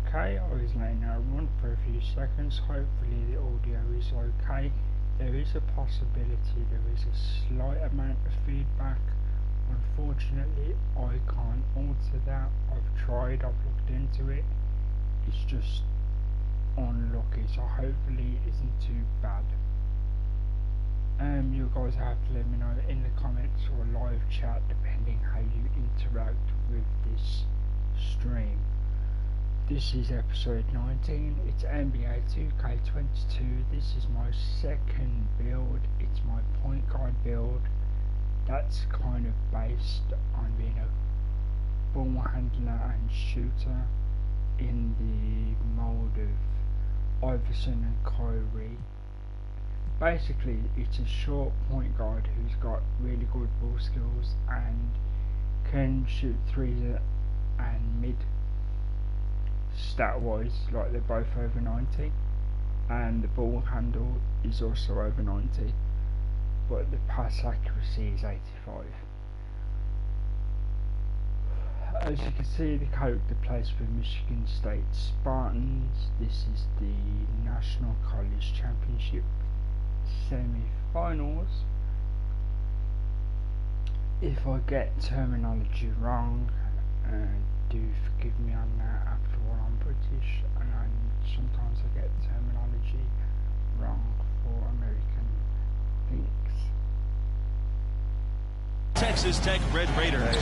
okay. I was letting it run for a few seconds. Hopefully the audio is okay. There is a possibility there is a slight amount of feedback. Unfortunately, I can't alter that. I've tried, I've looked into it. It's just unlucky, so hopefully it isn't too bad. You guys have to let me know in the comments or live chat, depending how you interact with this stream. This is episode 19. It's NBA 2K22. This is my second build. It's my point guard build. That's kind of based on being a ball handler and shooter in the mold of Iverson and Kyrie. Basically, it's a short point guard who's got really good ball skills and can shoot threes and mid stat wise, like they're both over 90, and the ball handle is also over 90, but the pass accuracy is 85. As you can see, the character plays for Michigan State Spartans. This is the National College Championship semi-finals. If I get terminology wrong, do forgive me on that. After all, I'm British and sometimes I get terminology wrong for American things. Texas Tech Red Raiders.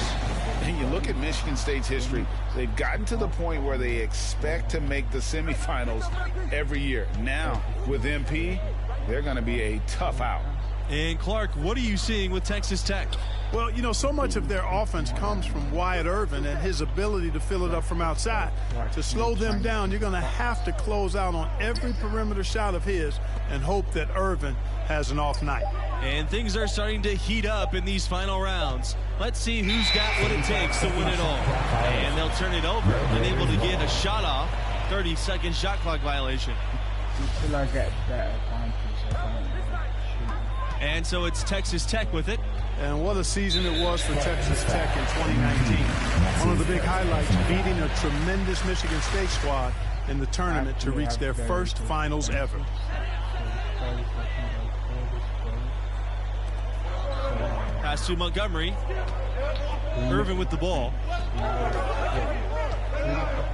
And you look at Michigan State's history, they've gotten to the point where they expect to make the semifinals every year. Now, with MP, they're going to be a tough out. And Clark, what are you seeing with Texas Tech? Well, you know, so much of their offense comes from Wyatt Irvin and his ability to fill it up from outside. To slow them down, you're going to have to close out on every perimeter shot of his and hope that Irvin has an off night. And things are starting to heat up in these final rounds. Let's see who's got what it takes to win it all. And they'll turn it over, unable to get a shot off. 30-second shot clock violation. Until I get better advantage, I don't really shoot. And so it's Texas Tech with it. And what a season it was for Texas Tech in 2019. One of the big highlights, beating a tremendous Michigan State squad in the tournament to reach their first finals ever. Pass to Montgomery. Irvin with the ball.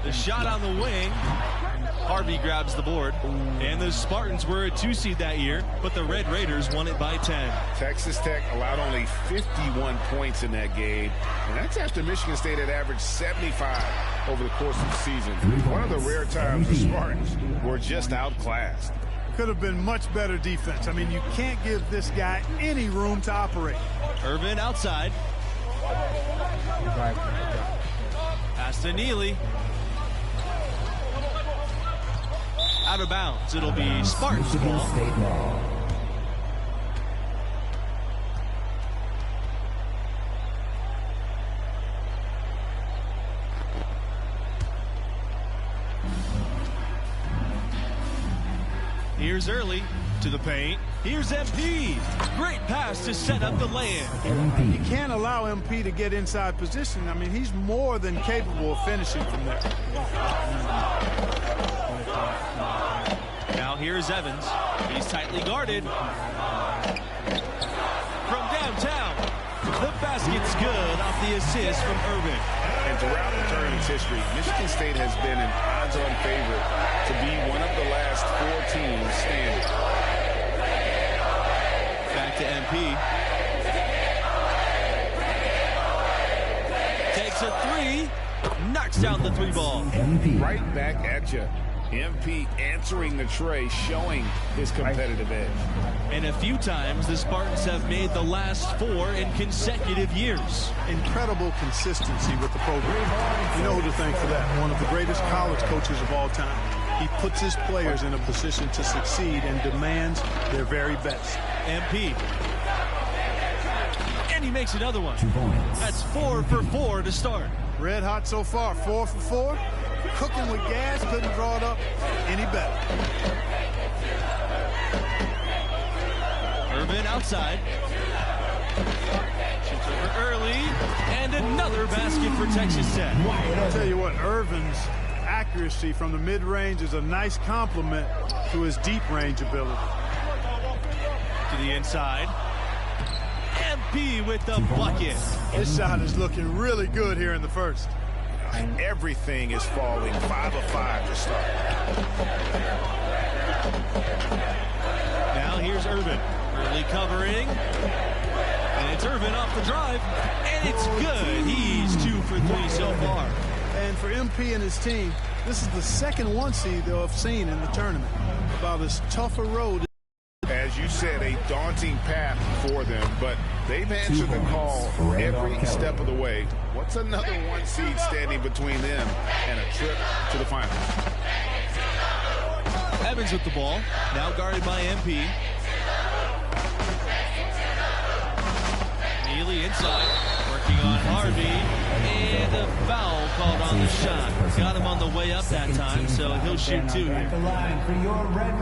The shot on the wing. Harvey grabs the board. And the Spartans were a 2 seed that year, but the Red Raiders won it by 10. Texas Tech allowed only 51 points in that game, and that's after Michigan State had averaged 75 over the course of the season. One of the rare times the Spartans were just outclassed. Could have been much better defense. I mean, you can't give this guy any room to operate. Irvin outside. Pass to Neely. Out of bounds. It'll be Spartans ball. Here's Early to the paint. Here's MP. Great pass to set up the lay-in. You can't allow MP to get inside position. I mean, he's more than capable of finishing from there. Now here's Evans. He's tightly guarded. From downtown. The basket's good off the assist from Irvin. And throughout the tournament's history, Michigan State has been an odds-on favorite to be one of the last 4 teams standing. Back to MP. Takes a 3. Knocks down the 3 ball. Right back at you. MP answering the tray, showing his competitive edge. And a few times the Spartans have made the last 4 in consecutive years. Incredible consistency with the program. You know who to thank for that. One of the greatest college coaches of all time. He puts his players in a position to succeed and demands their very best. MP. And he makes another one. That's 4 for 4 to start. Red hot so far, 4 for 4. Cooking with gas, couldn't draw it up any better. Irvin outside. Shoots over Early. And another basket for Texas Tech. I'll tell you what, Irvin's accuracy from the mid-range is a nice complement to his deep-range ability. To the inside. MP with the bucket. This shot is looking really good here in the first. Everything is falling. 5 of 5 to start. Now here's Irvin. Early covering. And it's Irvin off the drive. And it's good. He's 2 for 3 so far. And for MP and his team, this is the second 1 seed they'll have seen in the tournament. About as tough a road. As you said, a daunting path for them, but they've answered the call every step of the way. What's another 1 seed standing between them and a trip to the finals? Evans with the ball, now guarded by MP. Neely inside, working on Harvey, and a foul called on the shot. Got him on the way up that time, so he'll shoot 2 here.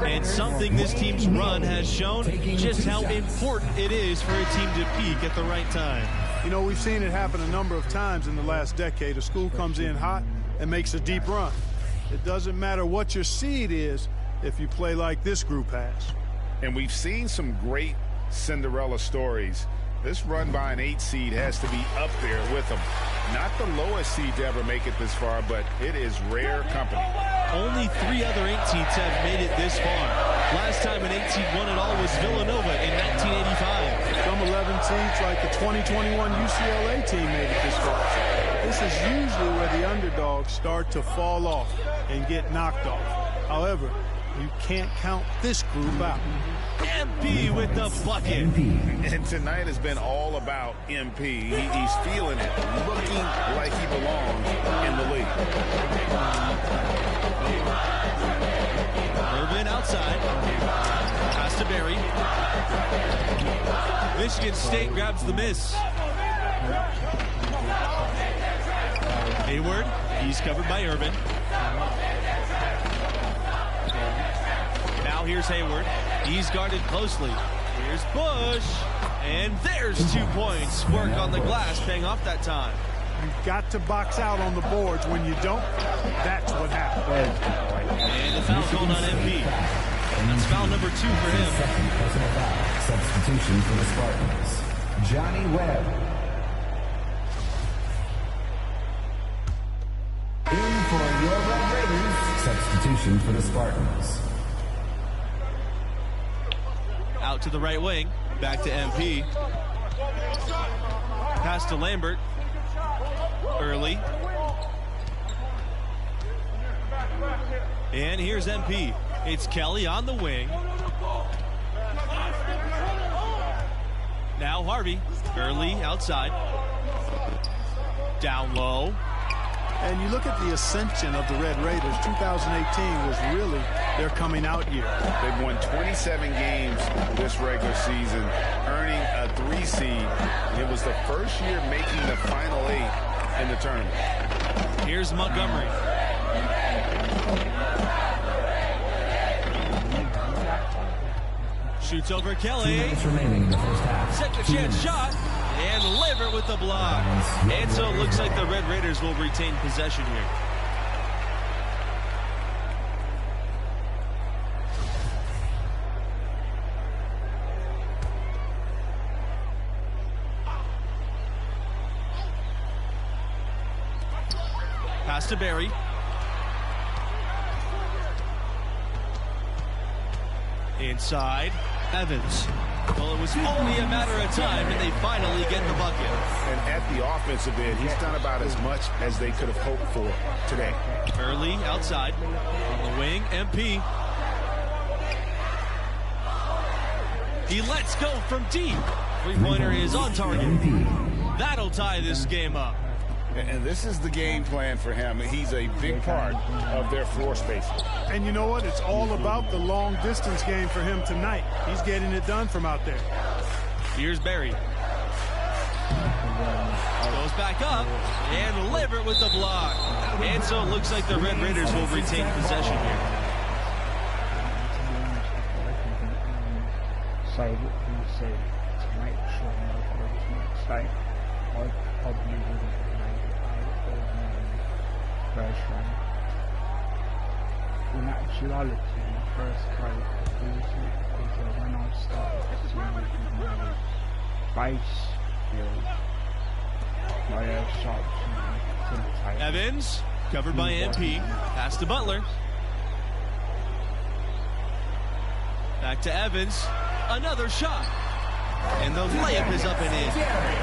And something this team's run has shown just how important it is for a team to peak at the right time. You know, we've seen it happen a number of times in the last decade. A school comes in hot and makes a deep run. It doesn't matter what your seed is if you play like this group has. And we've seen some great Cinderella stories. This run by an 8 seed has to be up there with them. Not the lowest seed to ever make it this far, but it is rare company. Only 3 other 8 seeds have made it this far. Last time an 8 seed won it all was Villanova in 1985. Some 11 seeds like the 2021 UCLA team made it this far. This is usually where the underdogs start to fall off and get knocked off. However, you can't count this group out. MP with the bucket. And tonight has been all about MP. He's feeling it, looking like he belongs in the league. Irvin outside. Pass to Berry. Michigan State grabs the miss. Hayward, he's covered by Irvin. Now here's Hayward. He's guarded closely. Here's Bush. And there's 2 points. Work on the glass paying off that time. You've got to box out on the boards. When you don't, that's what happens. And the foul called on MP. That's foul number 2 for him. Second personal foul. Substitution for the Spartans. Johnny Webb. In for your Red Raiders. Substitution for the Spartans. Out to the right wing. Back to MP. Pass to Lambert. Early. And here's MP. It's Kelly on the wing. Now Harvey. Early outside. Down low. And you look at the ascension of the Red Raiders. 2018 was really their coming out year. They've won 27 games this regular season, earning a 3 seed. It was the first year making the final 8 in the tournament. Here's Montgomery. Shoots over Kelly. 2 minutes remaining in the first half. Second chance shot. And Lambert with the block. And so it looks like the Red Raiders will retain possession here. Pass to Berry. Inside, Evans. Well, it was only a matter of time, and they finally get the bucket. And at the offensive end, he's done about as much as they could have hoped for today. Early, outside, on the wing, MP. He lets go from deep. Three-pointer is on target. That'll tie this game up. And this is the game plan for him. He's a big part of their floor space. And you know what? It's all about the long distance game for him tonight. He's getting it done from out there. Here's Berry. Goes back up, and Lambert with the block. And so it looks like the Red Raiders will retain possession here. So what you said to make sure I was mistake, I probably would have made it out of first run. duality in the first grade is when I started to with my base build, my sharpshooting. Evans, covered by MP. Pass to Butler. Back to Evans. Another shot. And the layup is up and in.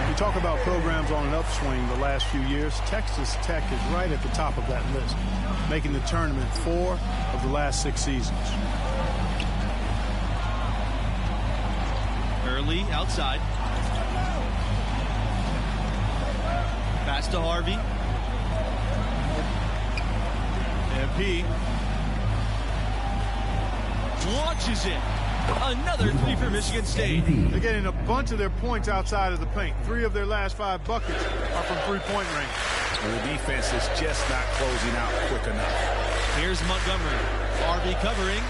You talk about programs on an upswing the last few years. Texas Tech is right at the top of that list, making the tournament 4 of the last 6 seasons. Early outside. Pass to Harvey. MP launches it. Another 3 for Michigan State. They're getting a bunch of their points outside of the paint. 3 of their last 5 buckets are from three-point range. And the defense is just not closing out quick enough. Here's Montgomery. Harvey covering.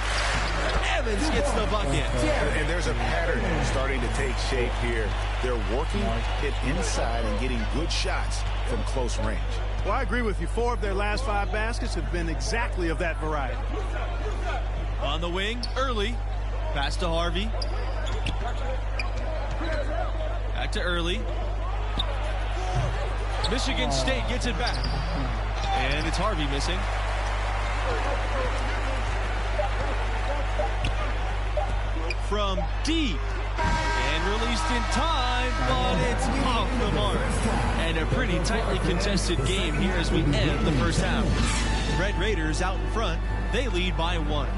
Evans gets the bucket. And there's a pattern starting to take shape here. They're working it inside and getting good shots from close range. Well, I agree with you. 4 of their last 5 baskets have been exactly of that variety. On the wing, early. Pass to Harvey. Back to Early. Michigan State gets it back. And it's Harvey missing. From deep. And released in time, but it's off the mark. And a pretty tightly contested game here as we end the first half. Red Raiders out in front. They lead by 1.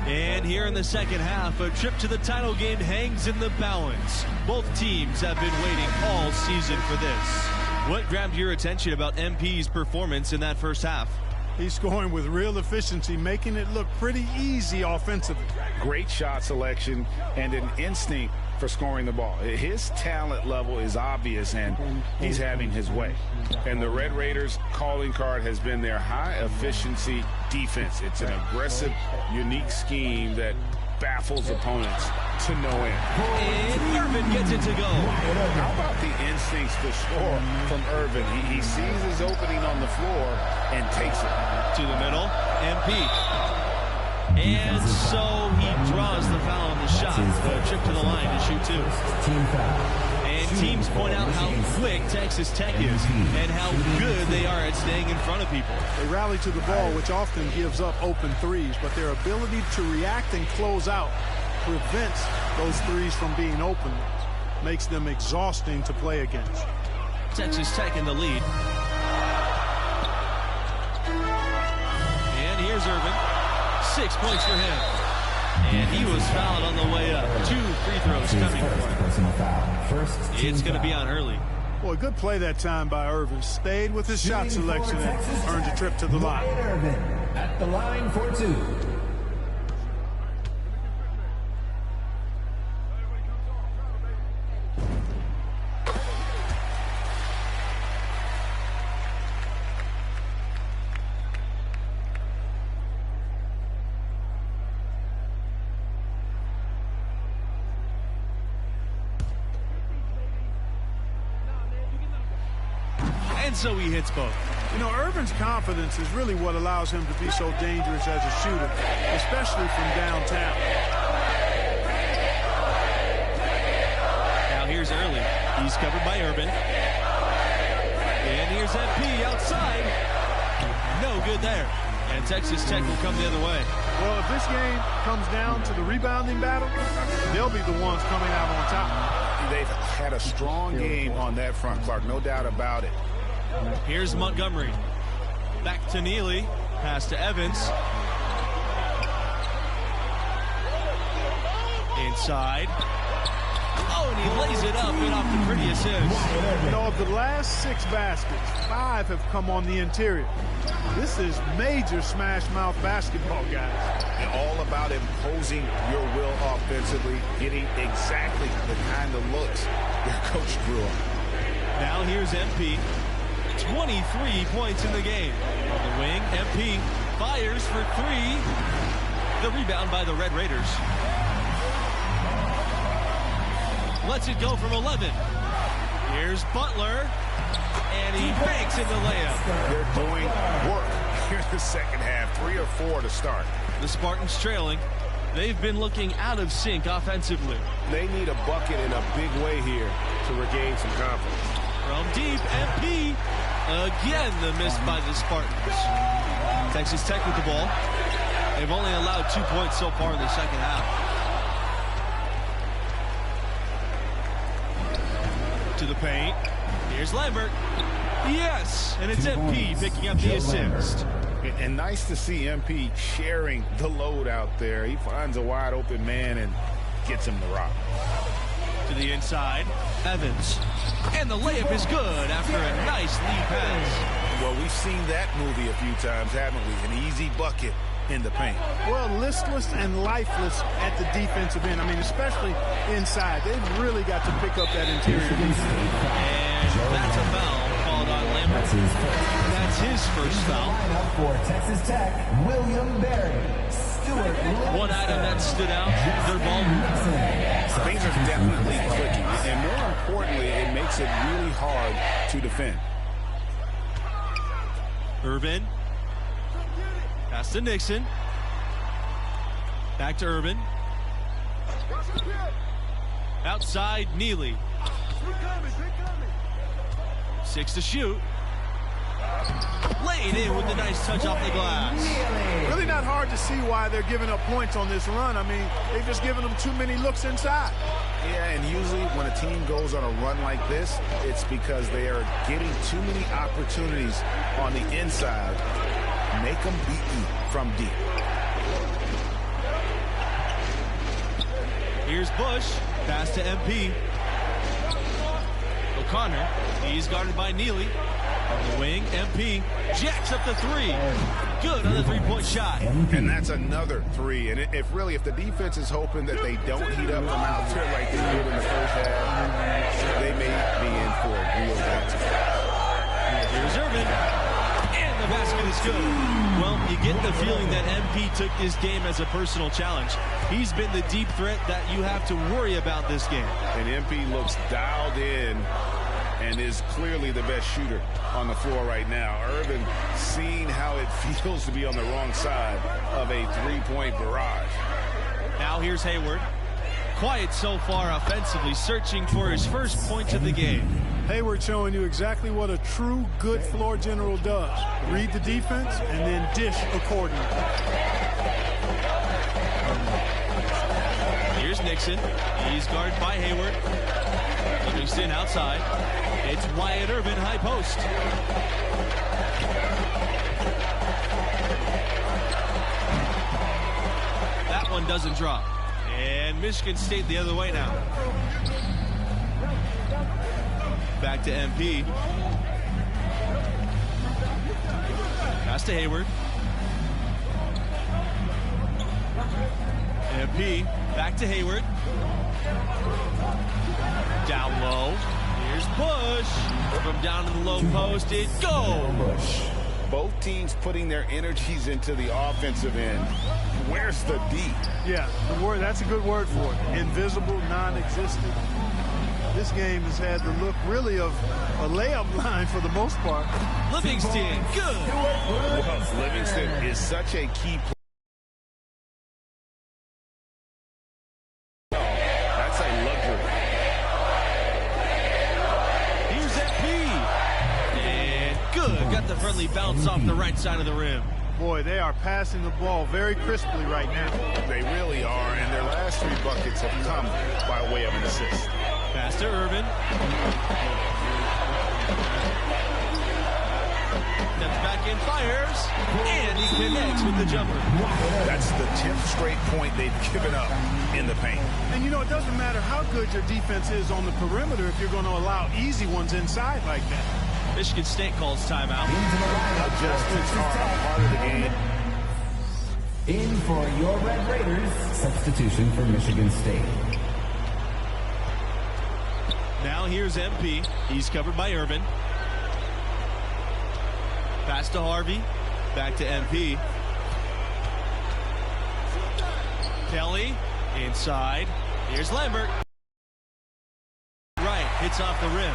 And here in the second half, a trip to the title game hangs in the balance. Both teams have been waiting all season for this. What grabbed your attention about MP's performance in that first half? He's scoring with real efficiency, making it look pretty easy offensively. Great shot selection and an instinct for scoring the ball. His talent level is obvious, and he's having his way. And the Red Raiders' calling card has been their high-efficiency defense. It's an aggressive, unique scheme that baffles opponents to no end. And Irvin gets it to go. How about the instincts to score from Irvin? He sees his opening on the floor and takes it. To the middle, MP. And so he draws the foul on the shot. A trip to the line to shoot 2. And teams point out how quick Texas Tech is and how good they are at staying in front of people. They rally to the ball, which often gives up open threes, but their ability to react and close out prevents those threes from being open, makes them exhausting to play against. Texas Tech in the lead. And here's Irvin. 6 points for him. And he was fouled on the way up. 2 free throws coming for him. It's going to be on Early. Boy, good play that time by Irvin. Stayed with his shot selection and earned a trip to the line. Irvin at the line for 2. And so he hits both. You know, Irvin's confidence is really what allows him to be so dangerous as a shooter, especially from downtown. Now here's Early. He's covered by Irvin. And here's MP outside. No good there. And Texas Tech will come the other way. Well, if this game comes down to the rebounding battle, they'll be the ones coming out on top. They've had a strong game on that front, Clark, no doubt about it. Here's Montgomery. Back to Neely. Pass to Evans. Inside. Oh, and he lays it up and off the pretty assist. You know, of the last 6 baskets, 5 have come on the interior. This is major smash-mouth basketball, guys. And all about imposing your will offensively, getting exactly the kind of looks your coach grew up. Now here's MP. 23 points in the game. On the wing, MP fires for three. The rebound by the Red Raiders. Lets it go from 11. Here's Butler, and he banks in the layup. They're doing work here in the second half. 3 or 4 to start. The Spartans trailing. They've been looking out of sync offensively. They need a bucket in a big way here to regain some confidence. From deep, MP. Again, the miss by the Spartans. Texas Tech with the ball. They've only allowed 2 points so far in the second half. To the paint. Here's Lambert. Yes, and it's MP picking up the assist. And nice to see MP sharing the load out there. He finds a wide open man and gets him the rock. To the inside, Evans. And the layup is good after a nice lead pass. Well, we've seen that movie a few times, haven't we? An easy bucket in the paint. Well, listless and lifeless at the defensive end. I mean, especially inside. They've really got to pick up that interior defense. And that's a foul called on Lambert. That's his first foul. For Texas Tech, William Berry. One item that stood out, their ball movement. Things are definitely clicking. And more importantly, it makes it really hard to defend. Irvin. Pass to Nixon. Back to Irvin. Outside, Neely. 6 to shoot. Laid in with a nice touch off the glass. Really not hard to see why they're giving up points on this run. I mean, they've just given them too many looks inside. Yeah, and usually when a team goes on a run like this, it's because they are getting too many opportunities on the inside. Make them beat you from deep. Here's Bush. Pass to MP. O'Connor. He's guarded by Neely. On the wing, MP jacks up the three. Good on the three-point shot. And that's another three. And if the defense is hoping that they don't heat up from out there like they did in the first half, they may be in for a real game. Here's Irvin. And the basket is good. Well, you get the feeling that MP took this game as a personal challenge. He's been the deep threat that you have to worry about this game. And MP looks dialed in and is clearly the best shooter on the floor right now. Irvin seeing how it feels to be on the wrong side of a three-point barrage. Now here's Hayward. Quiet so far offensively, searching for his first points of the game. Hayward showing you exactly what a true good floor general does. Read the defense and then dish accordingly. Here's Nixon. He's guarded by Hayward. Livingston outside. It's Wyatt Irvin, high post. That one doesn't drop. And Michigan State the other way now. Back to MP. Pass to Hayward. MP. Back to Hayward. Down low. Here's Bush. From down in the low post, it goes. Both teams putting their energies into the offensive end. Where's the D? Yeah, that's a good word for it. Invisible, non-existent. This game has had the look really of a layup line for the most part. Livingston, good. Well, Livingston is such a key player. That's a luxury. Here's MP. And good. Got the friendly bounce off the right side of the rim. Boy, they are passing the ball very crisply right now. They really are, and their last 3 buckets have come by way of an assist. Pass to Irvin. Steps back in, fires, and he connects with the jumper. That's the 10th straight point they've given up in the paint. And you know, it doesn't matter how good your defense is on the perimeter if you're going to allow easy ones inside like that. Michigan State calls timeout. Adjustments are a part of the game. In for your Red Raiders, substitution for Michigan State. Now here's MP. He's covered by Irvin. Pass to Harvey. Back to MP. Kelly inside. Here's Lambert. Right, hits off the rim.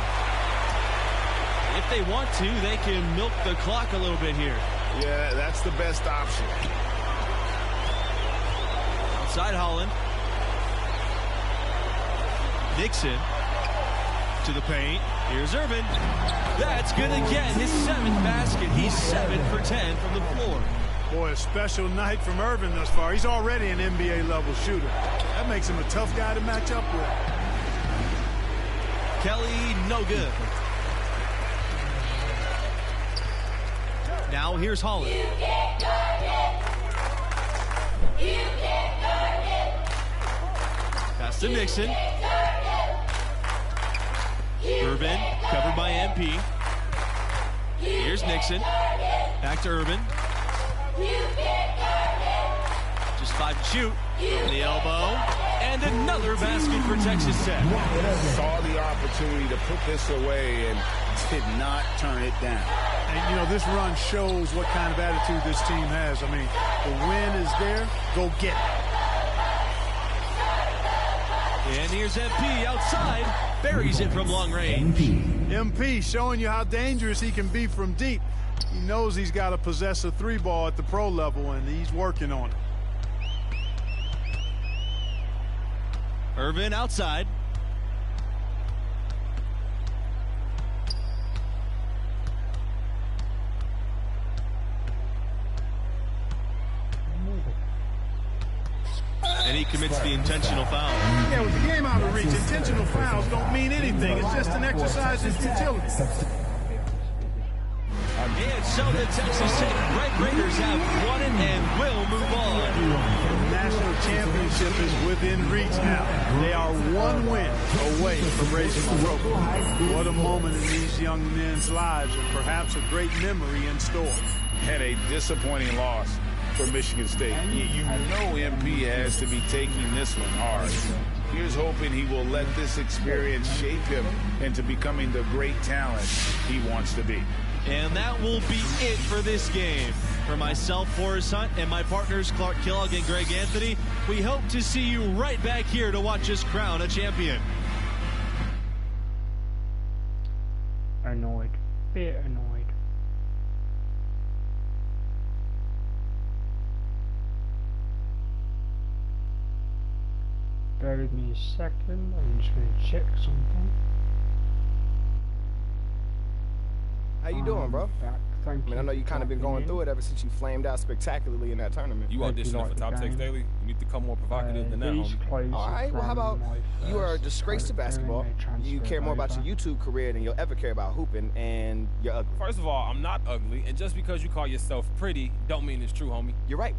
If they want to, they can milk the clock a little bit here. Yeah, that's the best option. Outside Holland. Nixon to the paint. Here's Irvin. That's going to get his 7th basket. He's 7 for 10 from the floor. Boy, a special night from Irvin thus far. He's already an NBA-level shooter. That makes him a tough guy to match up with. Kelly, no good. Now here's Holland. Pass to Nixon. Irvin, covered by MP. Here's Nixon. Back to Irvin. Just 5 to shoot. Over the elbow. And another basket for Texas Tech. Saw the opportunity to put this away and did not turn it down. And, you know, this run shows what kind of attitude this team has. I mean, the win is there. Go get it. And here's MP outside. Buries it from long range. MP showing you how dangerous he can be from deep. He knows he's got to possess a 3-ball at the pro level, and he's working on it. Irvin outside. And he commits the intentional foul. Yeah, with the game out of reach, intentional fouls don't mean anything. It's just an exercise in futility. And so the Texas Tech Red Raiders have won it and will move on. The national championship is within reach now. They are 1 win away from raising the trophy. What a moment in these young men's lives, and perhaps a great memory in store. And a disappointing loss for Michigan State. You know MP has to be taking this one hard. Here's hoping he will let this experience shape him into becoming the great talent he wants to be. And that will be it for this game. For myself, Forrest Hunt, and my partners, Clark Kellogg and Greg Anthony, we hope to see you right back here to watch us crown a champion. Annoyed. Bit annoyed. Bear with me a second. I'm just going to check something. How you doing, bro? Thank you. I know you kind of been going through it ever since you flamed out spectacularly in that tournament. You auditioning for Top Text Daily? You need to come more provocative than that, homie. All right, well, how about you are a disgrace to basketball. You care more about your YouTube career than you'll ever care about hooping, and you're ugly. First of all, I'm not ugly, and just because you call yourself pretty don't mean it's true, homie. You're right.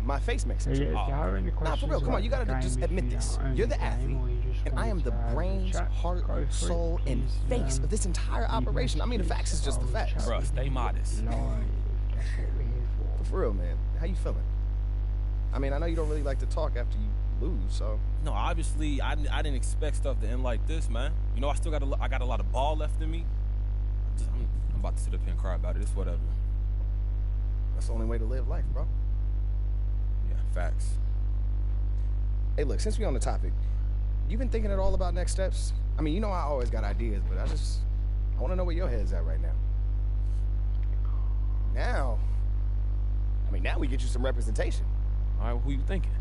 My face makes it true. Nah, for real, come on, you gotta just admit this. You're the athlete, and I am the brains, heart, soul, and face of this entire operation. I mean, the facts is just the facts. Bruh, stay modest. For real, man, how you feeling? I mean, I know you don't really like to talk after you lose, so. No, obviously, I didn't expect stuff to end like this, man. You know, I got a lot of ball left in me. I'm about to sit up here and cry about it. It's whatever. That's the only way to live life, bro. Yeah, facts. Hey, look, since we're on the topic, you been thinking at all about next steps? I mean, you know I always got ideas, but I want to know where your head's at right now. Now we get you some representation. All right, who you thinking?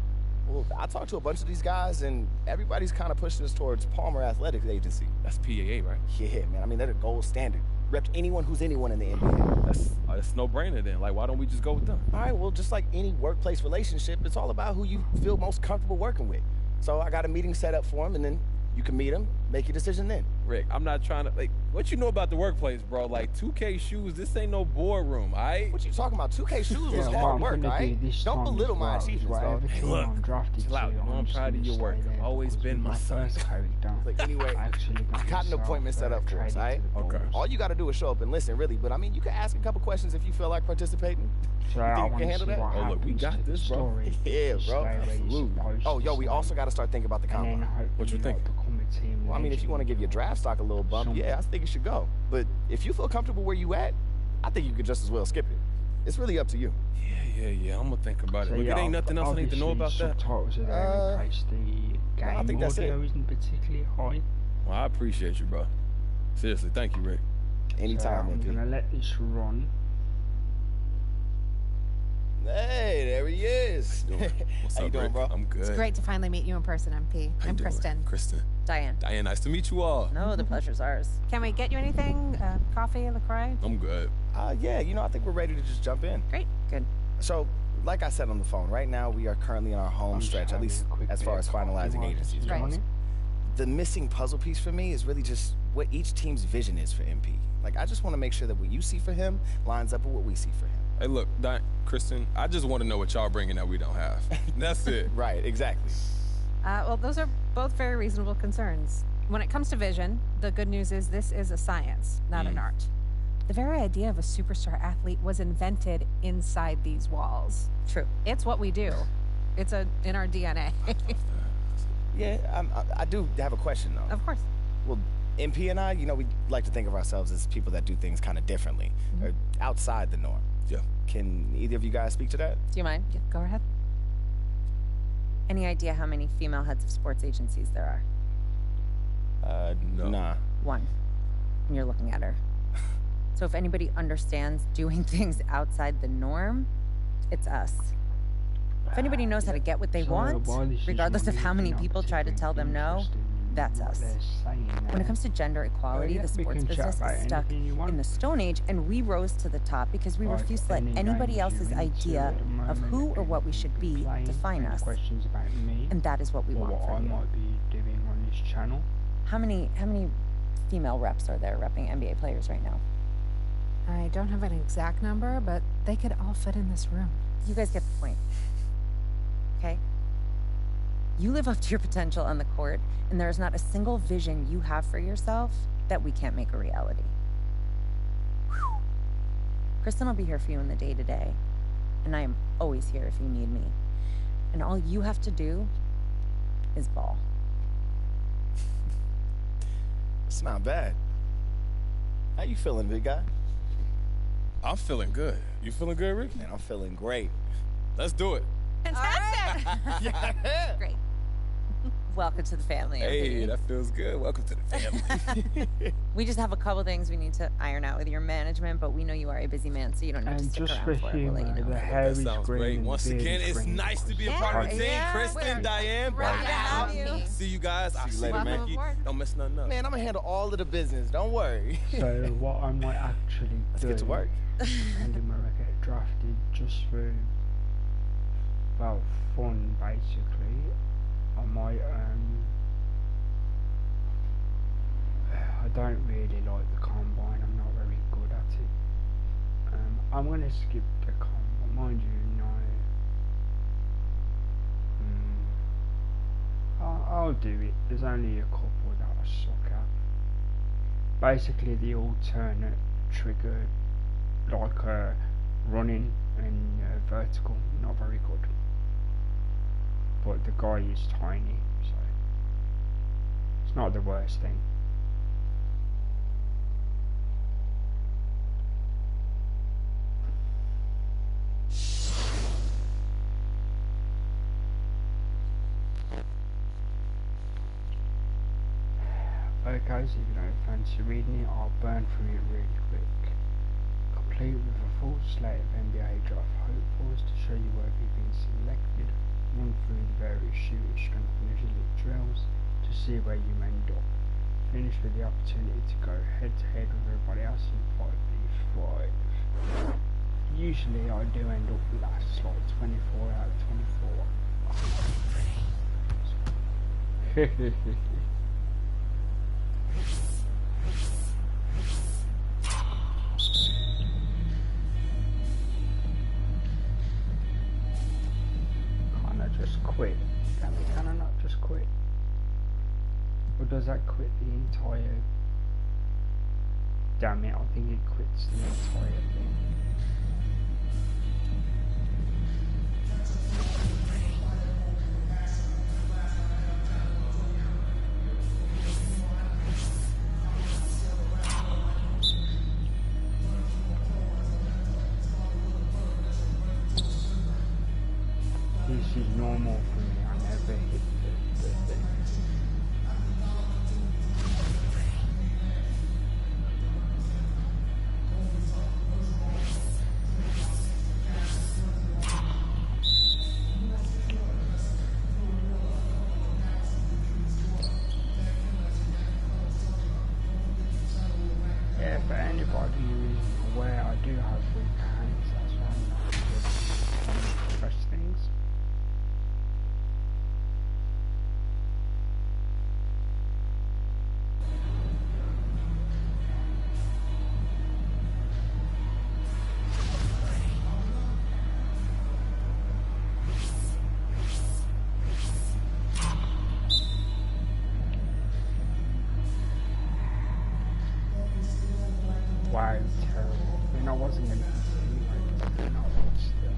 Well, I talked to a bunch of these guys, and everybody's kind of pushing us towards Palmer Athletics Agency. That's PAA, right? Yeah, man. I mean, they're the gold standard. Repped anyone who's anyone in the NBA. That's no-brainer then. Like, why don't we just go with them? All right, well, just like any workplace relationship, it's all about who you feel most comfortable working with. So I got a meeting set up for them, and then you can meet them, make your decision then. Rick, I'm not trying to, like, what you know about the workplace, bro? Like, 2K shoes, this ain't no boardroom, all right? What you talking about? 2K shoes was hard work, all right? Don't belittle my achievements, dog. Hey, look, chill out. You know I'm proud of your work. I've always been my son. Look, anyway, I got an appointment set up for us, all right? Okay. All you got to do is show up and listen, really. But, I mean, you can ask a couple questions if you feel like participating. You think you can handle that? Oh, look, we got this, bro. Yeah, bro. Absolutely. Oh, yo, we also got to start thinking about the combine. What you think? Well, I mean, if you want to give your draft stock a little bump, yeah, I think it should go. But if you feel comfortable where you at, I think you could just as well skip it. It's really up to you. Yeah. I'm gonna think about it. Look, it ain't nothing else I need to know about that. Subtitles are there in case the game I think that's audio isn't particularly high. Well, I appreciate you, bro. Seriously, thank you, Rick. Anytime, I'm gonna let this run. Hey, there he is. What's How up, you doing, Rick? bro? I'm good. It's great to finally meet you in person, MP. I'm Kristen. Diane. Diane, nice to meet you all. No, the pleasure's ours. Can we get you anything? Coffee, LaCroix? I'm good. Yeah, I think we're ready to just jump in. Great. Good. So, like I said on the phone, right now we are currently in our home stretch, at least as far as finalizing agencies. Right. The missing puzzle piece for me is really just what each team's vision is for MP. Like, I just want to make sure that what you see for him lines up with what we see for him. Hey, look, Kristen, I just want to know what y'all bringing that we don't have. That's it. Right, exactly. Well, those are both very reasonable concerns. When it comes to vision, the good news is this is a science, not an art. The very idea of a superstar athlete was invented inside these walls. True. It's what we do. It's in our DNA. Yeah, I do have a question, though. Of course. Well, MP and I, we like to think of ourselves as people that do things kind of differently, or outside the norm. Yeah. Can either of you guys speak to that? Do you mind? Yeah, go ahead. Any idea how many female heads of sports agencies there are? No. Nah. One. And you're looking at her. So if anybody understands doing things outside the norm, it's us. If anybody knows how to get what they want, regardless of how many people try to tell them no, that's us. When it comes to gender equality, the sports business is stuck in the Stone Age, and we rose to the top because we refuse to let anybody else's idea of who or what we should be define us. And that is what we want from you. I might be doing on this channel. How many female reps are there repping NBA players right now? I don't have an exact number, but they could all fit in this room. You guys get the point. Okay? You live up to your potential on the court, and there is not a single vision you have for yourself that we can't make a reality. Whew. Kristen will be here for you in the day-to-day, and I am always here if you need me. And all you have to do is ball. It's not bad. How you feeling, big guy? I'm feeling good. You feeling good, Rick? Man, I'm feeling great. Let's do it. Fantastic! Yeah. Great. Welcome to the family. Hey, that feels good. Welcome to the family. We just have a couple things we need to iron out with your management, but we know you are a busy man, so you don't need to stick around for it. We'll let you know. That sounds great. Once again, it's nice to be a part of the team. Kristen, Diane, Right to have you. See you guys. I'll see you later, man. Don't mess nothing up. Man, I'm gonna handle all of the business. Don't worry. So what I might actually do... Let's get to work. And then when I get drafted just for, well, fun, basically, I might, I don't really like the combine. I'm not very good at it. I'm going to skip the combine. Mind you, no. I'll do it. There's only a couple that I suck at. Basically, the alternate trigger, like running and vertical, not very good. But the guy is tiny, so it's not the worst thing. Okay, so if you don't fancy reading it, I'll burn through it really quick. Complete with a full slate of NBA draft hopefuls to show you where you've been selected. Run through the various shooting strength and agility drills to see where you end up. Finish with the opportunity to go head to head with everybody else in 5v5. Usually I do end up last, like 24 out of 24. Just quit. Can I not just quit? Or does that quit the entire... Damn it, I think it quits the entire thing. normal for me. I never hit the thing. Yeah, for anybody who isn't aware, I do have weak hands. That's why I'm not good to press things. Wow, terrible. I mean, I wasn't going to anyway, not still.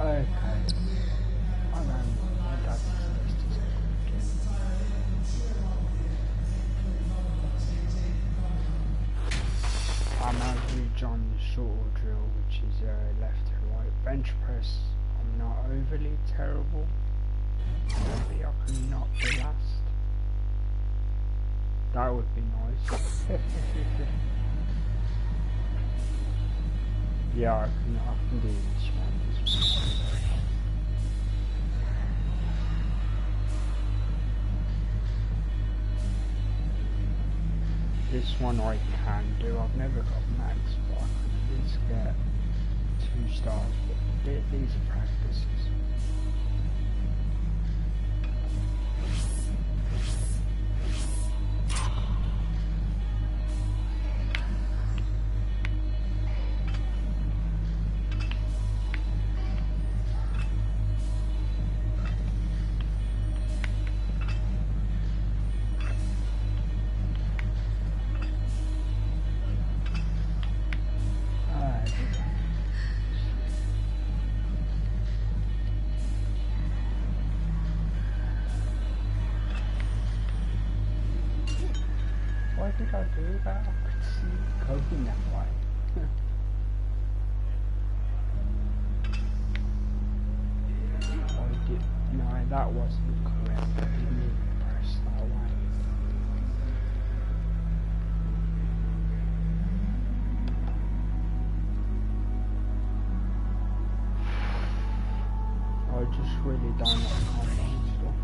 Okay. I know, my dad's supposed to say again. I'm average on the shorter drill, which is left to right. Bench press, I'm not overly terrible. Maybe I can knock the last. That would be nice. Yeah, I can do this one. This one I can do. I've never got max, but I can at least get 2 stars. But these are practices. Why did I do that? I could see it going that way. No, that wasn't correct. I didn't even press that way. I just really don't like combo stuff.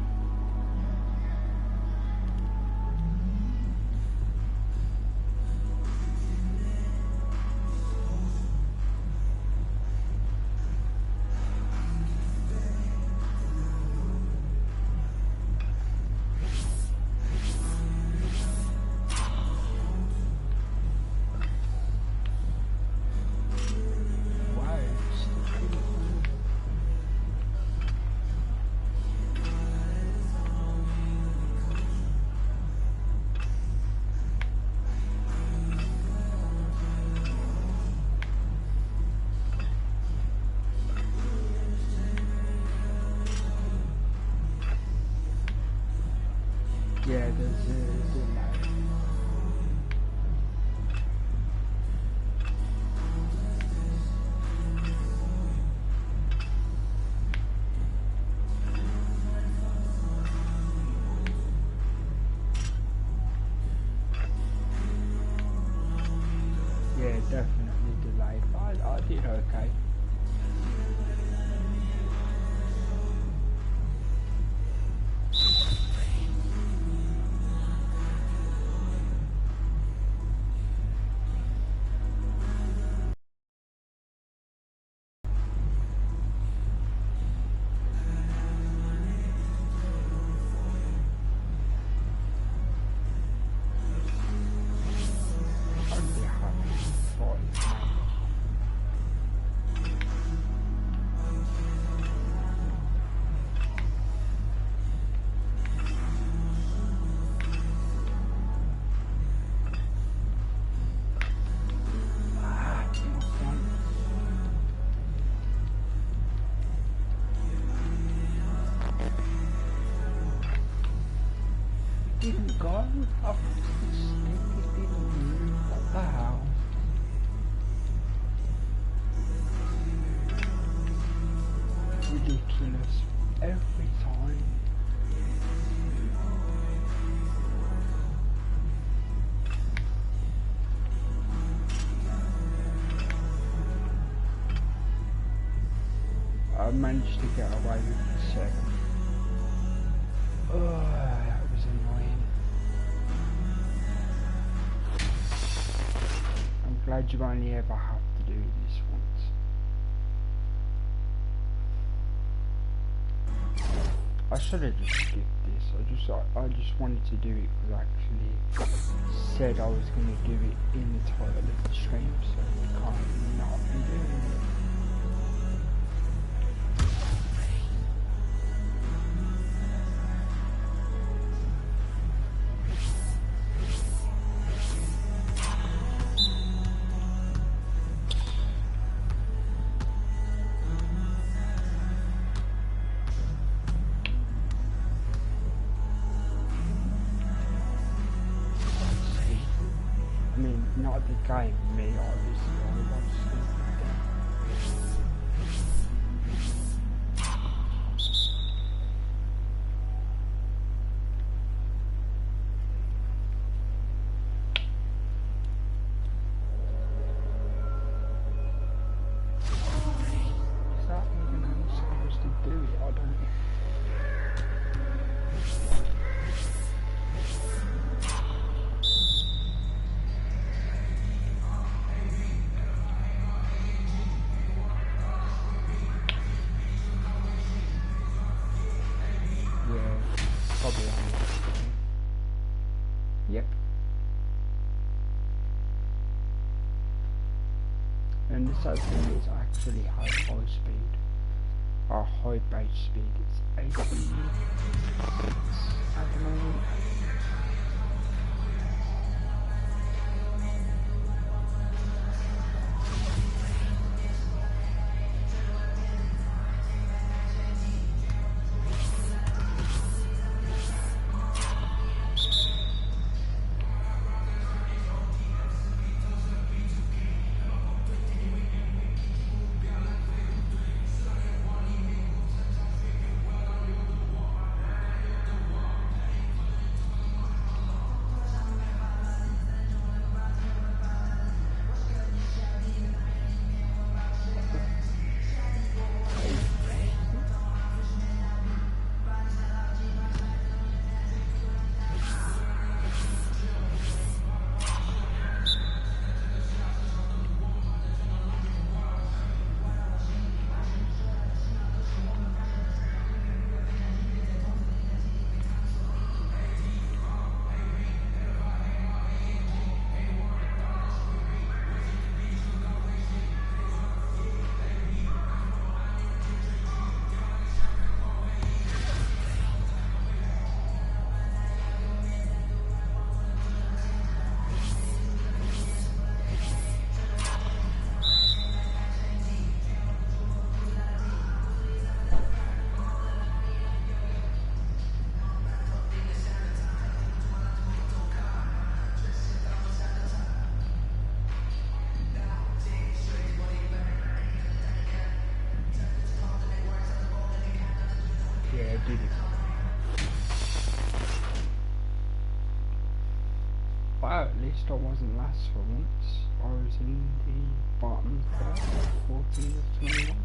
Yeah, there's a delay. Yeah, definitely delayed, but I did okay. I'd be happy for it. didn't go. I it didn't move. What the hell? Ridiculous. Every time. I managed to get away with the second. Oh, that was annoying. I'm glad you only ever have to do this once. I should have just skipped this. I just wanted to do it because I actually said I was going to do it in the title of the stream, so I can't not be doing it. Not the game, me obviously, I want to sleep Is that even how I'm supposed to do it? I don't know. Yep. And this other thing is actually high speed. Or high base speed. It's 80 at the moment. Wow, at least I wasn't last for once. I was in the bottom third, 14 of 21.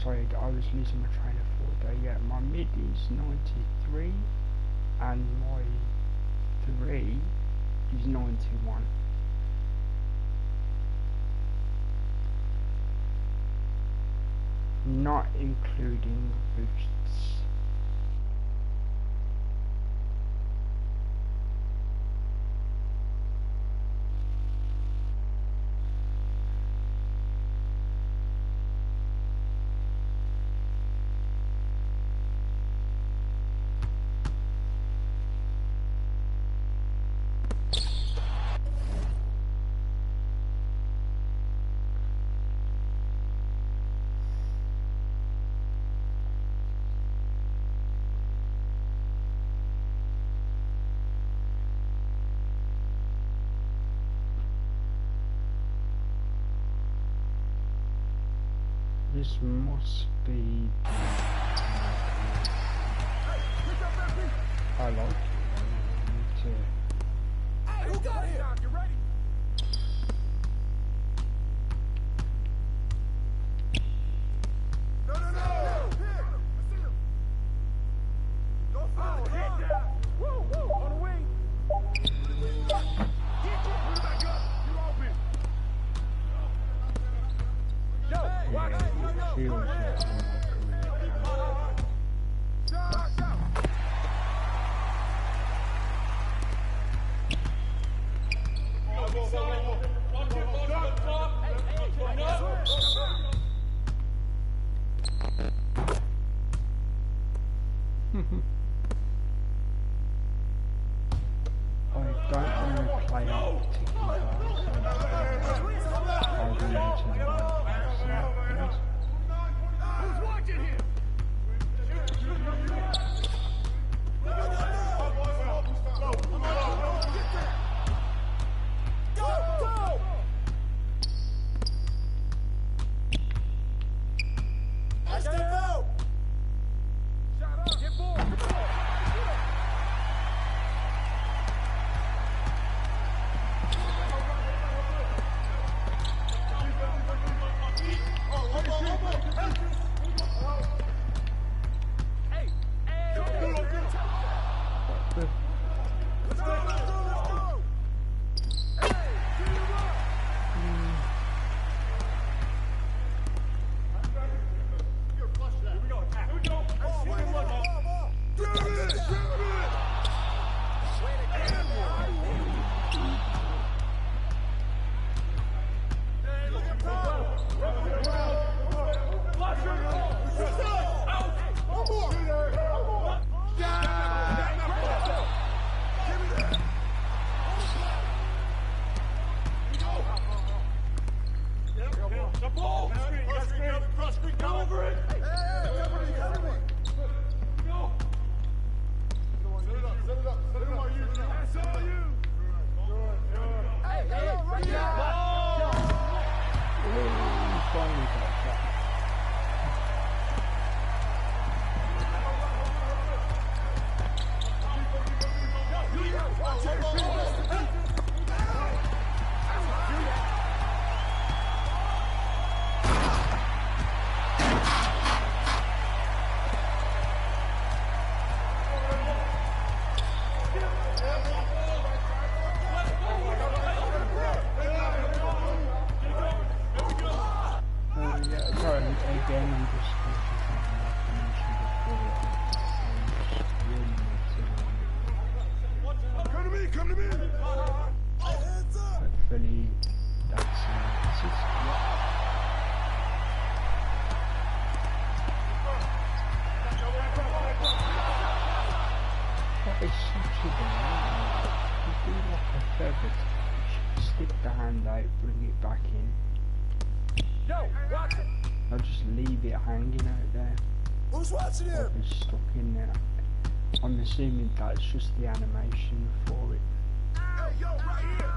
sorry, I was losing my train of thought there. Yeah, my mid is 93 and my 3 is 91. Not including boosts. This must be. I like it. I need to. Hey, who got here? You ready? No. Here. I see him. Go forward. Head down. Woo. On the wing. Get you. Put it back up. You open. Yo, watch it. Feels like I don't want to play up particularly Who's watching here? Go! I step out! Shut up! Get bored! Stick the hand out, bring it back in. Yo, watch it. I'll just leave it hanging out there. Who's watching him? It's stuck in there. I'm assuming that's just the animation for it. Hey, yo, right here.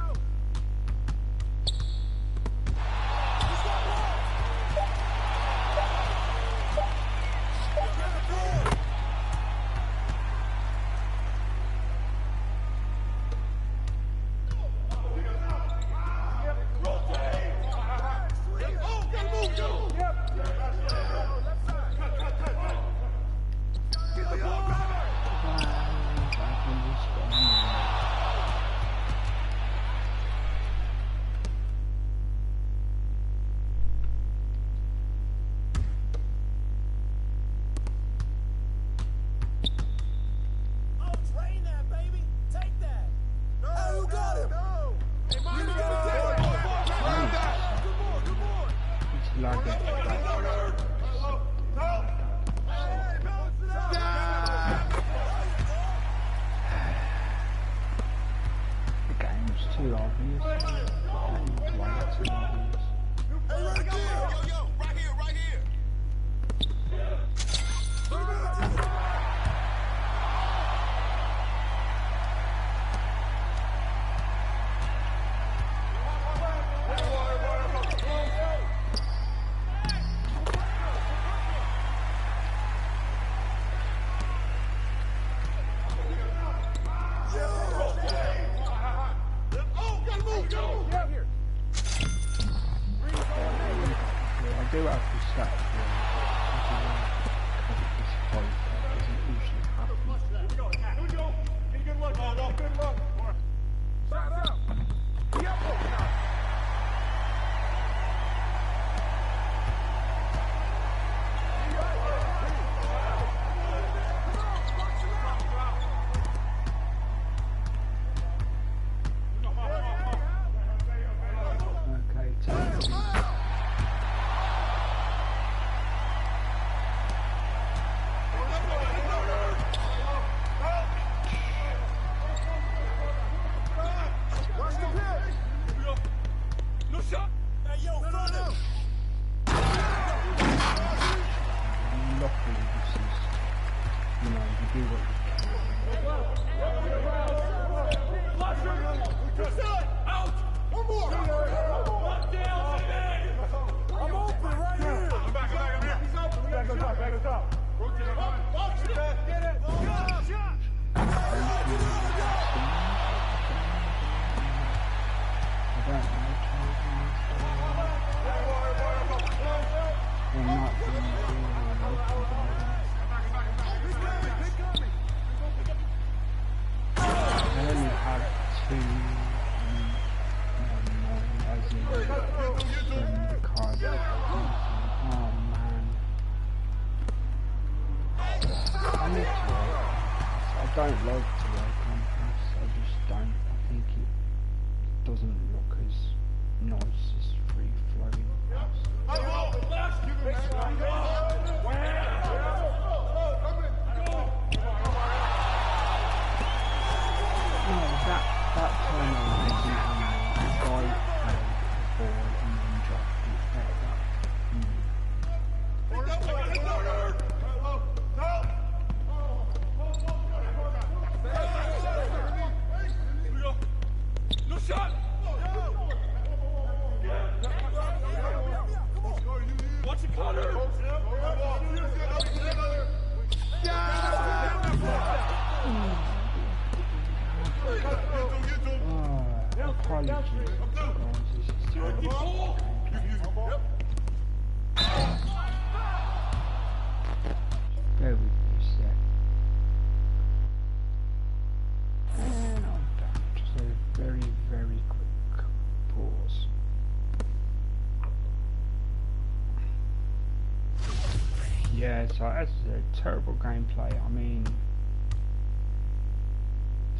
Yeah, so that's a terrible gameplay. I mean,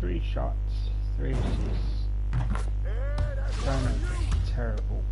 3 shots, 3 assists. Terrible.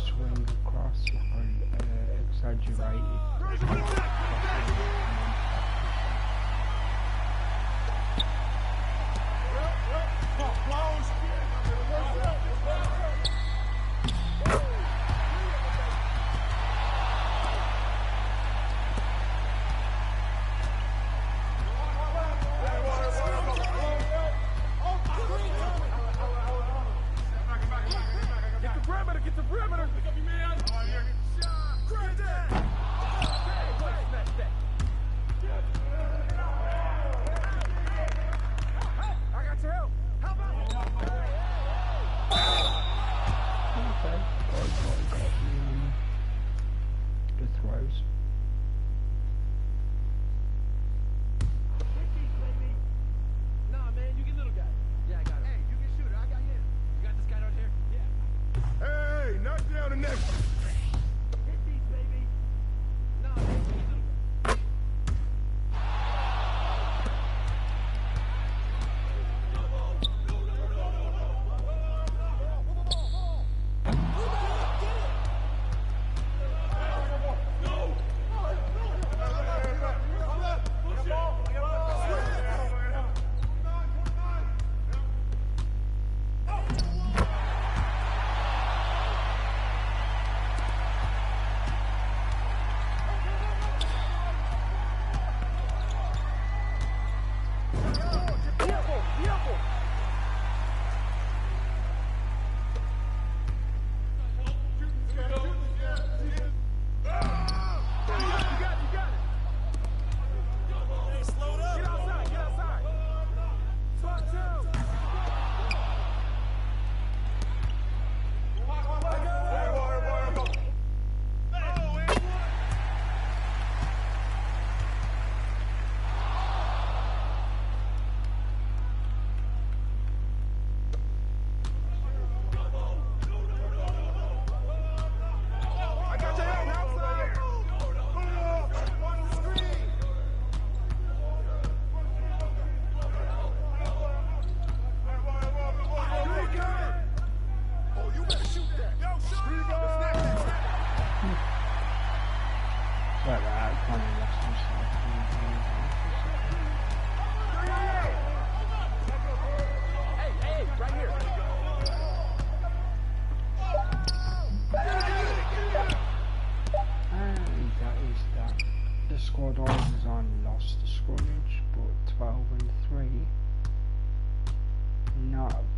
Swing across exaggerated.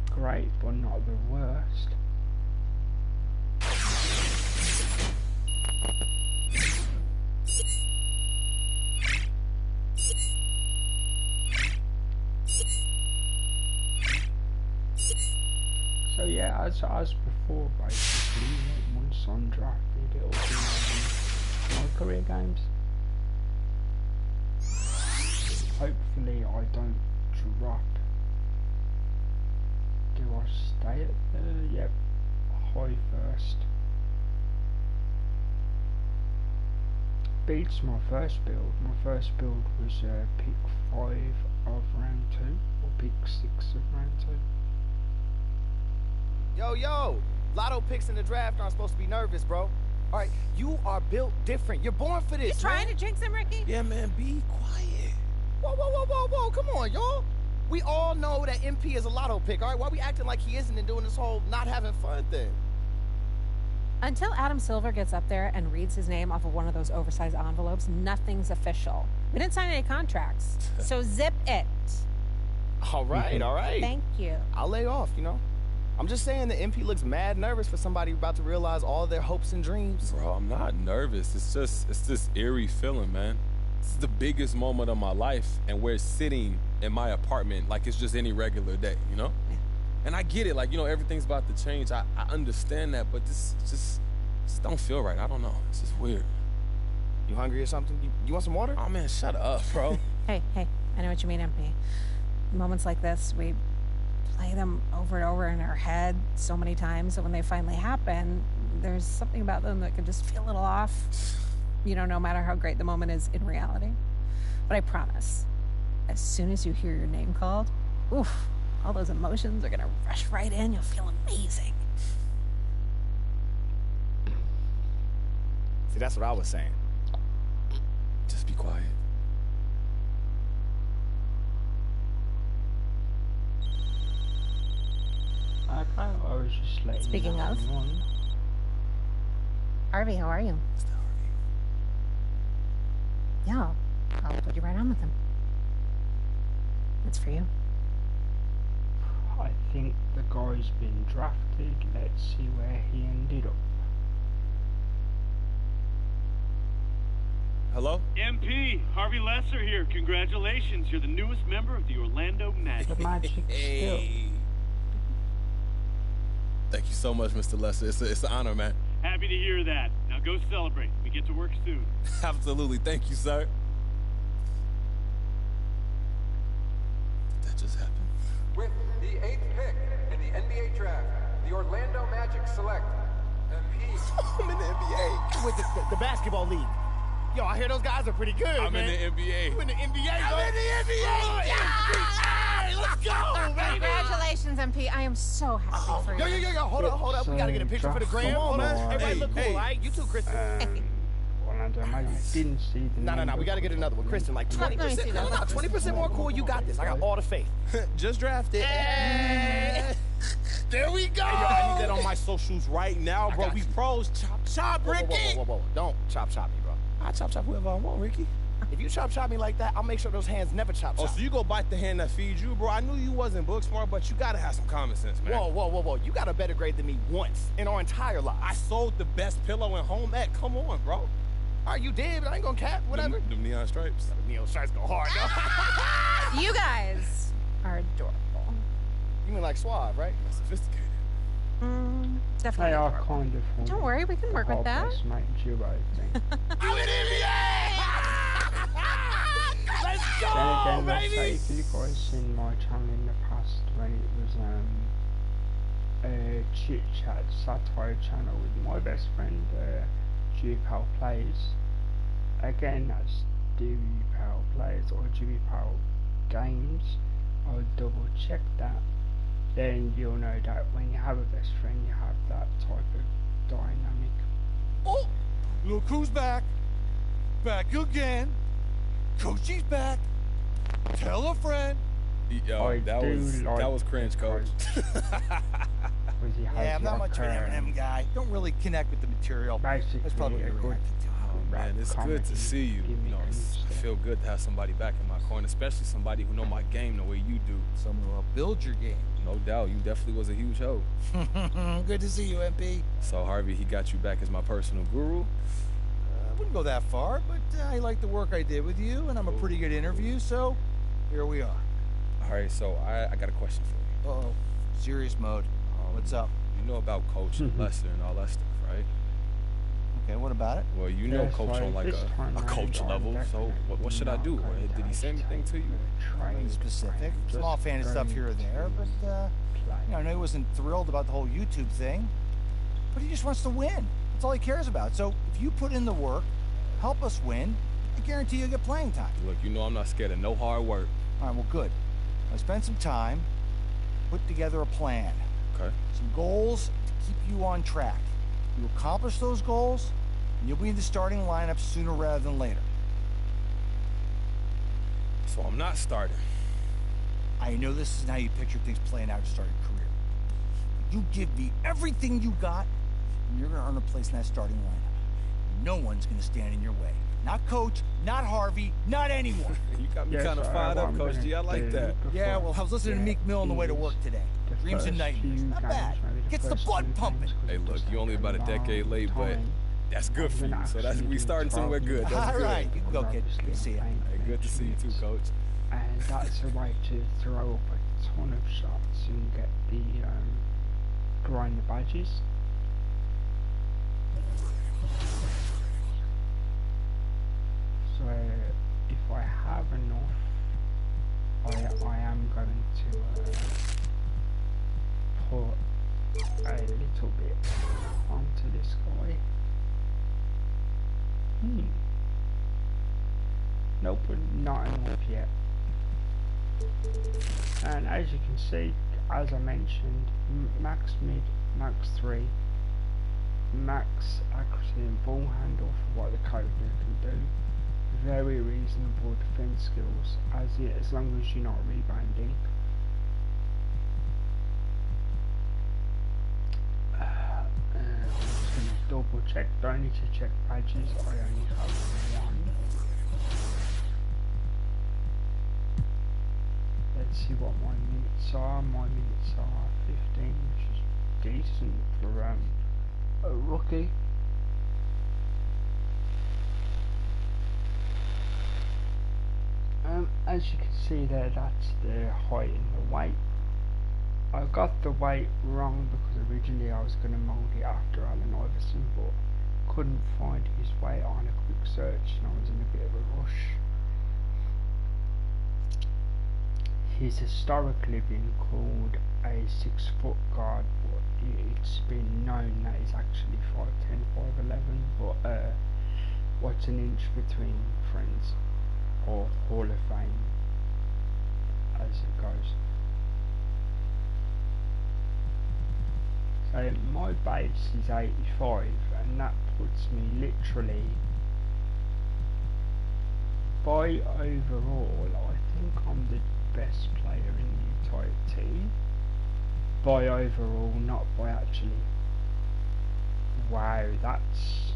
Great, but not the worst. So yeah, as before, basically, once I'm drafted, it'll be my career games. Hopefully, I don't drop. Do I stay at the, yep, high first? Beats my first build. My first build was pick 5 of round 2, or pick 6 of round 2. Yo, lotto picks in the draft aren't supposed to be nervous, bro. All right, you are built different. You're born for this. You trying to jinx him, Ricky? Yeah, man, be quiet. Whoa, come on, y'all. We all know that MP is a lotto pick, all right? Why are we acting like he isn't and doing this whole not having fun thing? Until Adam Silver gets up there and reads his name off of one of those oversized envelopes, nothing's official. We didn't sign any contracts, so zip it. All right. Thank you. I'll lay off, you know? I'm just saying the MP looks mad nervous for somebody about to realize all their hopes and dreams. Bro, I'm not nervous. It's this eerie feeling, man. This is the biggest moment of my life, and we're sitting in my apartment like it's just any regular day, you know? Yeah. And I get it, like, you know, everything's about to change. I understand that, but this just don't feel right. I don't know. It's just weird. You hungry or something? You want some water? Oh, man, shut up, bro. Hey, I know what you mean, MP. Moments like this, we play them over and over in our head so many times, and when they finally happen, there's something about them that can just feel a little off, no matter how great the moment is in reality. But I promise, as soon as you hear your name called, oof, all those emotions are gonna rush right in. You'll feel amazing. See, that's what I was saying. Just be quiet. I was just letting Speaking of, Harvey, how are you? It's not Harvey. Yeah, I'll put you right on with him. It's for you. I think the guy's been drafted. Let's see where he ended up. Hello? MP, Harvey Lesser here. Congratulations, you're the newest member of the Orlando Magic. The Magic still. Thank you so much, Mr. Lesser. It's an honor, man. Happy to hear that. Now go celebrate. We get to work soon. Absolutely. Thank you, sir. Did that just happen? With the 8th pick in the NBA draft, the Orlando Magic select MP. I'm in the NBA. With the basketball league. Yo, I hear those guys are pretty good, I'm man. in the NBA. You in the NBA, bro? I'm in the NBA. Hey, let's go, baby. Congratulations, MP. I am so happy for you. Yo, hold up. We gotta get a picture for the gram. Come on, man. Everybody look cool, all right? You too, Kristen. Orlando Magic didn't see the No. We gotta get another one. Kristen, like 20%. No, 20% more cool. You got this. I got all the faith. Just drafted. Hey. There we go. Hey, yo, I need that on my socials right now, bro. We pros. Chop, Ricky. Whoa. Don't chop me, bro. I chop whoever I want, Ricky. If you chop me like that, I'll make sure those hands never chop. Oh, so you go bite the hand that feeds you, bro? I knew you wasn't book smart, but you gotta have some common sense, man. Whoa. You got a better grade than me once in our entire life. I sold the best pillow in home ec. Come on, bro. All right, you did, but I ain't gonna cap. Whatever. Them neon stripes. The neon stripes go hard, though. You guys are adorable. You mean like suave, right? That's sophisticated. Definitely. They are adorable. kind of. Don't worry, we can work with that. Best mate duo thing. I'm in NBA! Let's go, Then again, baby! I've saved you guys seen my channel in the past when it was a chit chat satire channel with my best friend G-Pal Plays. Again, that's G-Pal Plays or G-Pal Games. I'll double check that. Then you'll know that when you have a best friend, you have that type of dynamic. Oh, look who's back. Back again. Coachy's back. Tell a friend. Yo, that was cringe, Coach. Yeah, I'm not much of an Eminem guy. Don't really connect with the material. That's probably what you're reacting to. Oh, man, it's good to see you. I feel good to have somebody back in my corner, especially somebody who know my game the way you do. Someone who will build your game. No doubt, you definitely was a huge help. Good to see you, MP. So Harvey, he got you back as my personal guru? I wouldn't go that far, but I like the work I did with you, and I'm a pretty good interview, so here we are. All right, so I got a question for you. Uh-oh. Serious mode. What's up? You know about Coach Lester and all that stuff, right? Okay, what about it? Well, you know Coach on like a coach level, so what should I do? Did he say anything to you? Nothing specific. Some offhanded stuff here or there, but I know he wasn't thrilled about the whole YouTube thing, but he just wants to win. That's all he cares about. So if you put in the work, help us win, I guarantee you'll get playing time. Look, you know I'm not scared of no hard work. All right, well, good. I spent some time, put together a plan. Okay. Some goals to keep you on track. You accomplish those goals, and you'll be in the starting lineup sooner rather than later. So I'm not starting. I know this isn't how you picture things playing out to start your career. You give me everything you got, and you're going to earn a place in that starting lineup. No one's going to stand in your way. Not Coach, not Harvey, not anyone. You got me kind of fired up, Coach G. I like that. Yeah, well, I was listening to Meek Mill on the way to work today. Dreams and nightmares. Not bad. Gets the blood pumping. Hey, look, you only about a decade late, but that's good for you. So that's we starting somewhere good. That's all right, good. you can go, kid. Good to see you. Hey, good to see you too, Coach. And that's a way to throw up a ton of shots and get the grind the badges. So if if I have enough, I am going to put a little bit onto this guy. Nope, not enough yet. And as you can see, as I mentioned, max mid, max 3, max accuracy and ball handle for what the character can do. Very reasonable defense skills, as long as you're not rebounding. I'm just going to double check. Don't need to check badges. I only have one. Let's see what my minutes are. My minutes are 15, which is decent for a rookie. As you can see there, that's the height and the weight. I got the weight wrong because originally I was going to mould it after Allen Iverson, but couldn't find his weight on a quick search and I was in a bit of a rush. He's historically been called a 6-foot guard, but it's been known that he's actually 5'10", 5'11", but what's an inch between friends, or Hall of Fame as it goes. So my base is 85 and that puts me literally, by overall I think I'm the best player in the entire team. By overall, not by actually. Wow, that's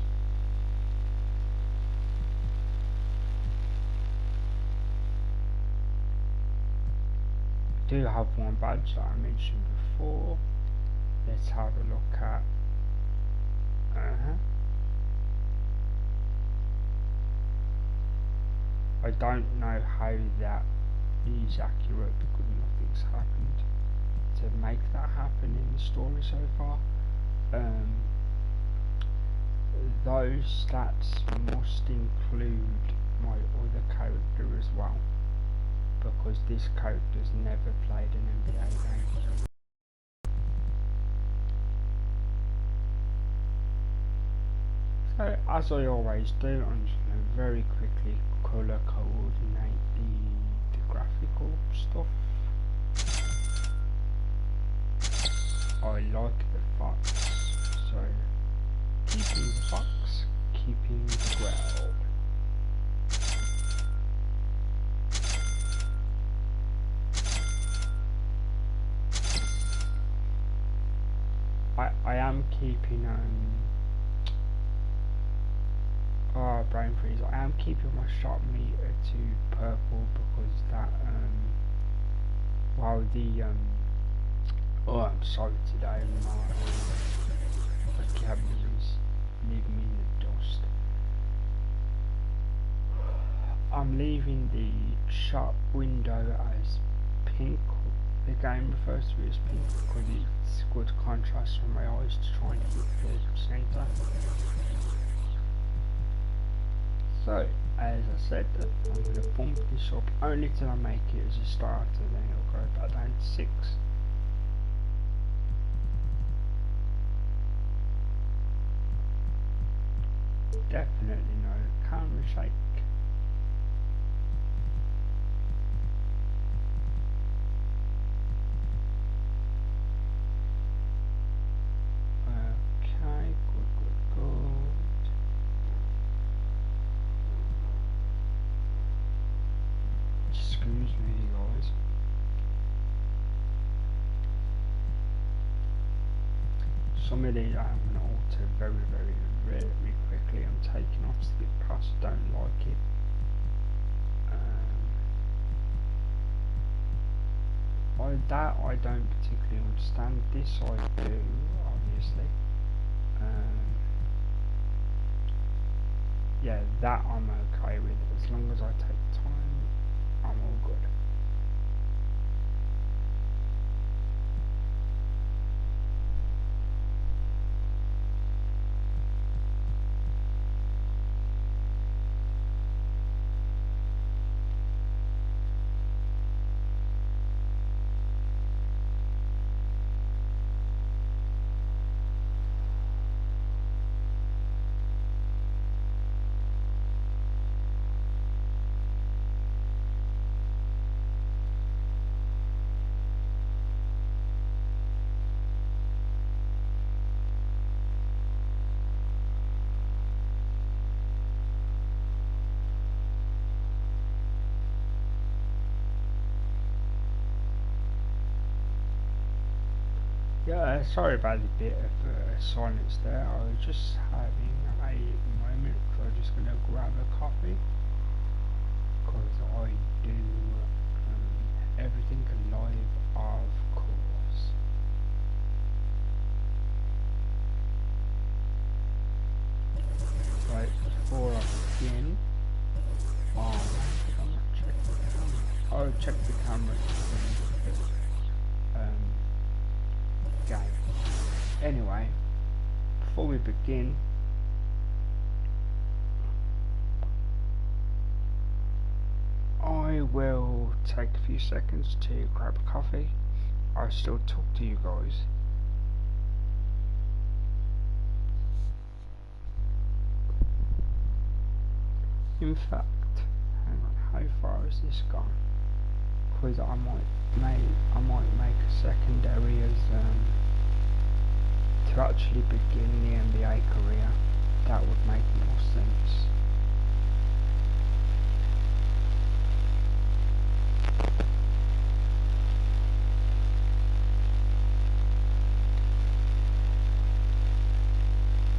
I do have one badge that I mentioned before. Let's have a look at I don't know how that is accurate because nothing's happened to make that happen in the story so far. Those stats must include my other character as well, because this character's never played an NBA game. So as I always do, I'm just going to very quickly colour coordinate the graphical stuff. I like the fox, so keeping the fox, keeping the growl. I am keeping brain freeze. I am keeping my shot meter to purple because that while the I'm sorry today, my vocabulary's leaving me in the dust. I'm leaving the shot window as pink. The game refers to it as pink because it's good contrast for my eyes to try and hit the centre. So, as I said, I'm going to bump this up only till I make it as a starter, then it'll go back down to 6. Definitely no camera shake. Okay, good. Excuse me, guys. Some of these I'm going to alter very quickly. I'm taking off skip pass, don't like it. That I don't particularly understand. This I do, obviously. Yeah, that I'm okay with. As long as I take time, I'm all good. Yeah, sorry about the bit of silence there. I was just having a moment, so I'm just gonna grab a coffee because I do everything live, of course. Right, before I begin, why did I not check the camera? I'll check the camera game. Anyway, before we begin, I will take a few seconds to grab a coffee. I'll still talk to you guys. In fact, hang on, how far has this gone? Because I might make a secondary as to actually begin the NBA career. That would make more sense.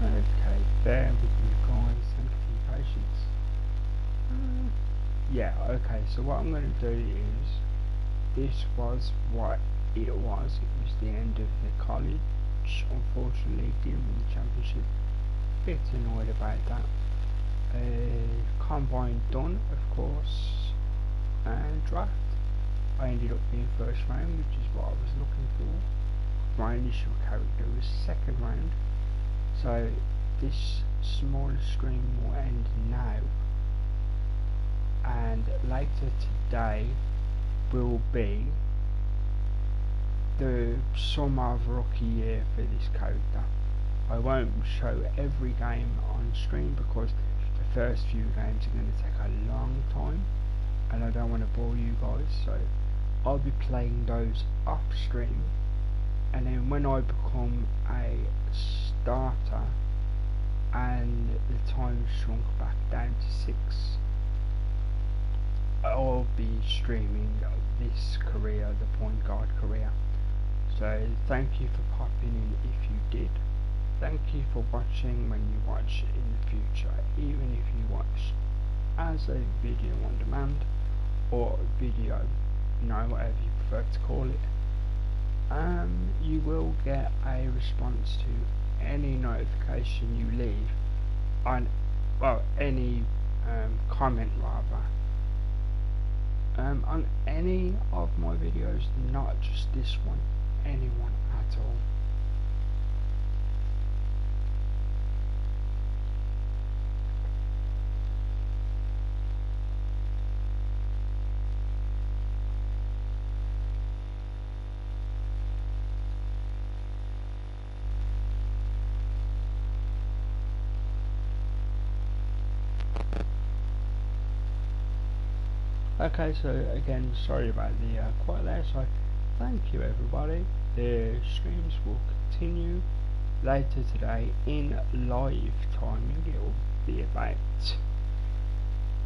Okay, bear with me guys, thank you for your patience. Yeah, okay, so what I'm going to do is, this was what it was. It was the end of the college. Unfortunately, didn't win the championship. Bit annoyed about that. Combine done, of course, and draft. I ended up being first round, which is what I was looking for. My initial character was second round. So this smaller screen will end now, and later today will be the sum of rookie year for this character. I won't show every game on stream because the first few games are going to take a long time and I don't want to bore you guys, so I'll be playing those off stream, and then when I become a starter and the time shrunk back down to 6, I'll be streaming this career, the point guard career. So thank you for popping in if you did. Thank you for watching when you watch in the future, even if you watch as a video on demand or video, whatever you prefer to call it. You will get a response to any notification you leave on, well, any comment rather, on any of my videos, not just this one, anyone at all. Okay, so again, sorry about the quiet there, so thank you everybody. The streams will continue later today in live timing. It will be about,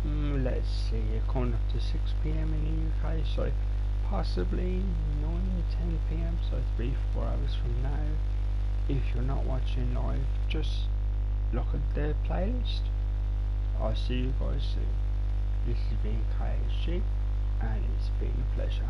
let's see, coming up to 6 PM in the UK, so possibly 9-10 PM, so 3-4 hours from now. If you're not watching live, just look at the playlist. I'll see you guys soon. This has been KHG, and it's been a pleasure.